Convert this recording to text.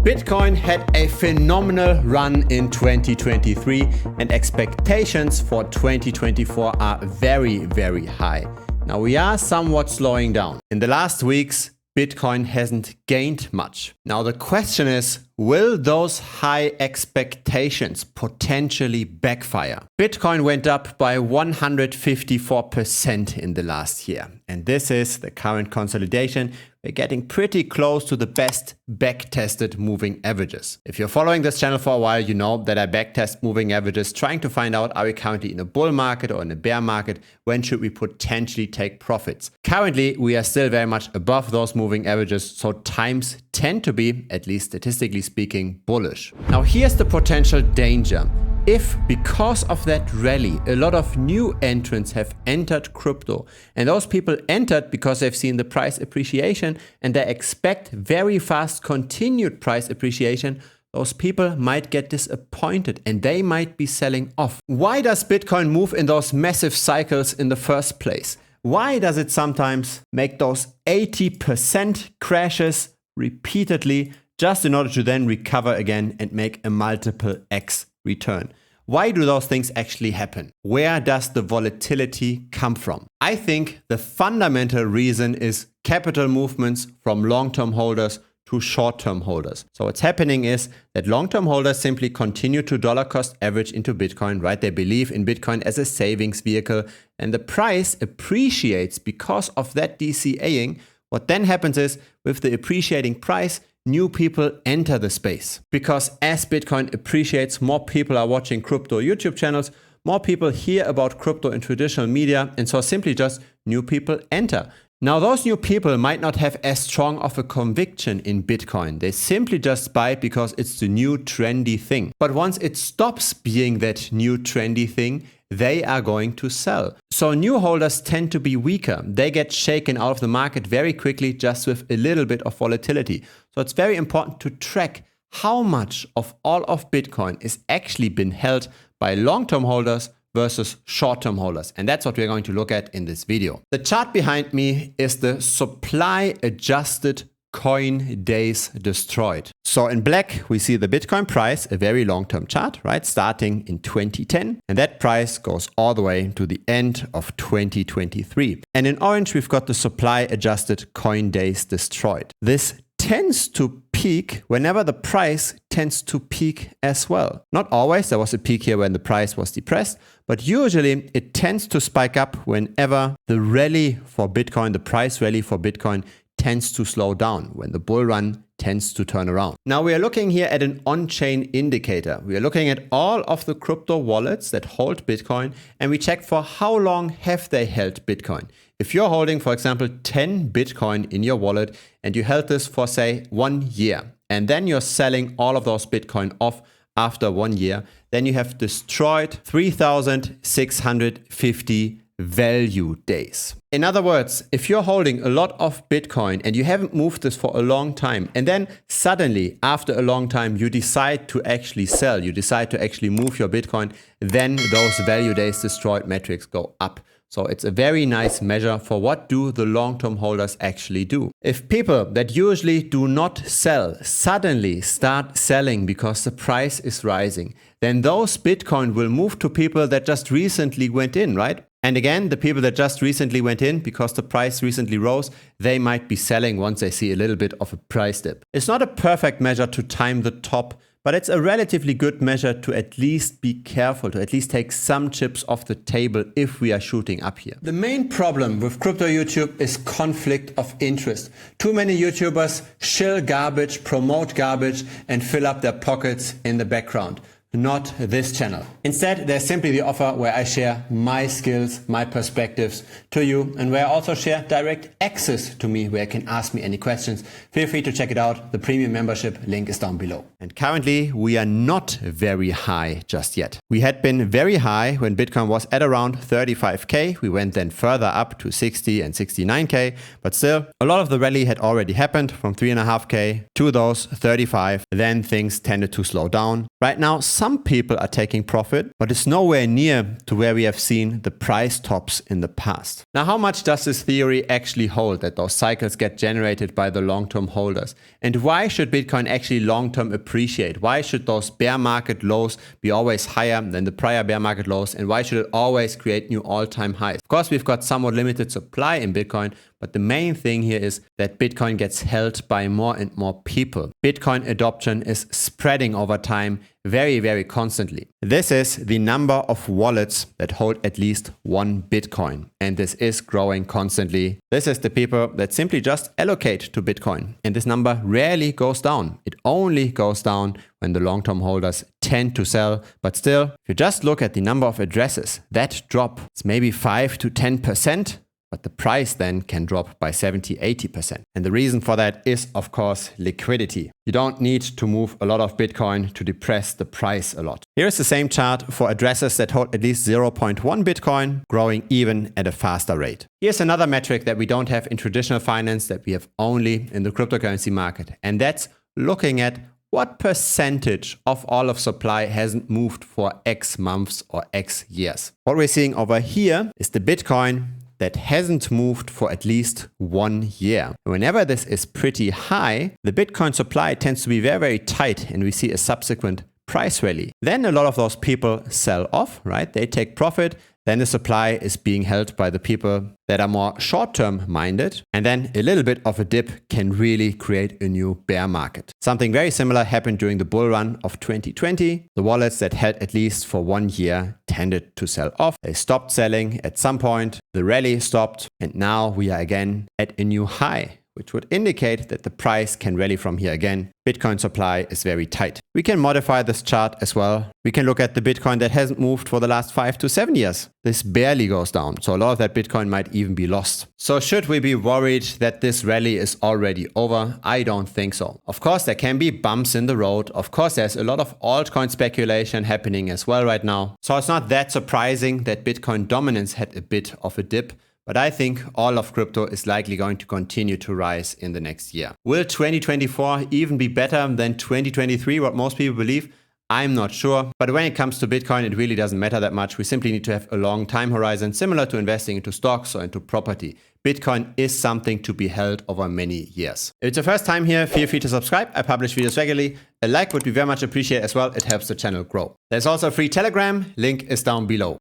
Bitcoin had a phenomenal run in 2023 and expectations for 2024 are very, very high. Now we are somewhat slowing down. In the last weeks, Bitcoin hasn't gained much. Now the question is, will those high expectations potentially backfire? Bitcoin went up by 154% in the last year. And this is the current consolidation. We're getting pretty close to the best back-tested moving averages. If you're following this channel for a while, you know that I backtest moving averages, trying to find out, are we currently in a bull market or in a bear market? When should we potentially take profits? Currently, we are still very much above those moving averages, so times tend to be, at least statistically speaking, bullish. Now here's the potential danger. If, because of that rally, a lot of new entrants have entered crypto, and those people entered because they've seen the price appreciation and they expect very fast continued price appreciation, those people might get disappointed and they might be selling off. Why does Bitcoin move in those massive cycles in the first place? Why does it sometimes make those 80% crashes repeatedly just in order to then recover again and make a multiple X return? Why do those things actually happen? Where does the volatility come from? I think the fundamental reason is capital movements from long-term holders to short-term holders. So what's happening is that long-term holders simply continue to dollar cost average into Bitcoin, right? They believe in Bitcoin as a savings vehicle and the price appreciates because of that DCAing. What then happens is with the appreciating price, new people enter the space because as Bitcoin appreciates, more people are watching crypto YouTube channels, more people hear about crypto in traditional media, and so simply just new people enter. Now those new people might not have as strong of a conviction in Bitcoin. They simply just buy it because it's the new trendy thing. But once it stops being that new trendy thing, they are going to sell. So new holders tend to be weaker. They get shaken out of the market very quickly just with a little bit of volatility. So it's very important to track how much of all of Bitcoin is actually been held by long-term holders versus short-term holders. And that's what we're going to look at in this video. The chart behind me is the supply adjusted coin days destroyed. So in black, we see the Bitcoin price, a very long-term chart, right? Starting in 2010. And that price goes all the way to the end of 2023. And in orange, we've got the supply adjusted coin days destroyed. This tends to peak whenever the price tends to peak as well. Not always. There was a peak here when the price was depressed, but usually it tends to spike up whenever the rally for Bitcoin, the price rally for Bitcoin tends to slow down, when the bull run tends to turn around. Now we are looking here at an on-chain indicator. We are looking at all of the crypto wallets that hold Bitcoin and we check for how long have they held Bitcoin. If you're holding, for example, 10 Bitcoin in your wallet and you held this for say 1 year and then you're selling all of those Bitcoin off after 1 year, then you have destroyed 3,650 value days. In other words, if you're holding a lot of Bitcoin and you haven't moved this for a long time, and then suddenly after a long time you decide to actually sell, you decide to actually move your Bitcoin, then those value days destroyed metrics go up. So it's a very nice measure for what do the long-term holders actually do. If people that usually do not sell suddenly start selling because the price is rising, then those Bitcoin will move to people that just recently went in, right? And again, the people that just recently went in because the price recently rose, they might be selling once they see a little bit of a price dip. It's not a perfect measure to time the top, but it's a relatively good measure to at least be careful, to at least take some chips off the table if we are shooting up here. The main problem with crypto YouTube is conflict of interest. Too many YouTubers shill garbage, promote garbage, and fill up their pockets in the background. Not this channel. Instead, there's simply the offer where I share my skills, my perspectives to you, and where I also share direct access to me, where you can ask me any questions. Feel free to check it out. The premium membership link is down below. And currently, we are not very high just yet. We had been very high when Bitcoin was at around 35K. We went then further up to 60 and 69K, but still, a lot of the rally had already happened from 3.5K to those 35. Then things tended to slow down. Right now, some people are taking profit, but it's nowhere near to where we have seen the price tops in the past. Now, how much does this theory actually hold, that those cycles get generated by the long-term holders? And why should Bitcoin actually long-term appreciate? Why should those bear market lows be always higher than the prior bear market lows? And why should it always create new all-time highs? Of course, we've got somewhat limited supply in Bitcoin, but the main thing here is that Bitcoin gets held by more and more people. Bitcoin adoption is spreading over time very, very constantly. This is the number of wallets that hold at least one Bitcoin, and this is growing constantly. This is the people that simply just allocate to Bitcoin, and this number rarely goes down. It only goes down when the long-term holders tend to sell. But still, if you just look at the number of addresses, that drop is maybe 5 to 10%. But the price then can drop by 70–80%. And the reason for that is, of course, liquidity. You don't need to move a lot of Bitcoin to depress the price a lot. Here's the same chart for addresses that hold at least 0.1 Bitcoin, growing even at a faster rate. Here's another metric that we don't have in traditional finance that we have only in the cryptocurrency market. And that's looking at what percentage of all of supply hasn't moved for X months or X years. What we're seeing over here is the Bitcoin that hasn't moved for at least 1 year. Whenever this is pretty high, the Bitcoin supply tends to be very, very tight, and we see a subsequent price rally. Then a lot of those people sell off, right? They take profit. Then the supply is being held by the people that are more short-term minded. And then a little bit of a dip can really create a new bear market. Something very similar happened during the bull run of 2020. The wallets that held at least for 1 year tended to sell off. They stopped selling at some point. The rally stopped. And now we are again at a new high, which would indicate that the price can rally from here again. Bitcoin supply is very tight. We can modify this chart as well. We can look at the Bitcoin that hasn't moved for the last 5 to 7 years. This barely goes down. So a lot of that Bitcoin might even be lost. So should we be worried that this rally is already over? I don't think so. Of course, there can be bumps in the road. Of course, there's a lot of altcoin speculation happening as well right now. So it's not that surprising that Bitcoin dominance had a bit of a dip. But I think all of crypto is likely going to continue to rise in the next year. Will 2024 even be better than 2023, what most people believe? I'm not sure. But when it comes to Bitcoin, it really doesn't matter that much. We simply need to have a long time horizon, similar to investing into stocks or into property. Bitcoin is something to be held over many years. If it's your first time here, feel free to subscribe. I publish videos regularly. A like would be very much appreciated as well. It helps the channel grow. There's also a free Telegram. Link is down below.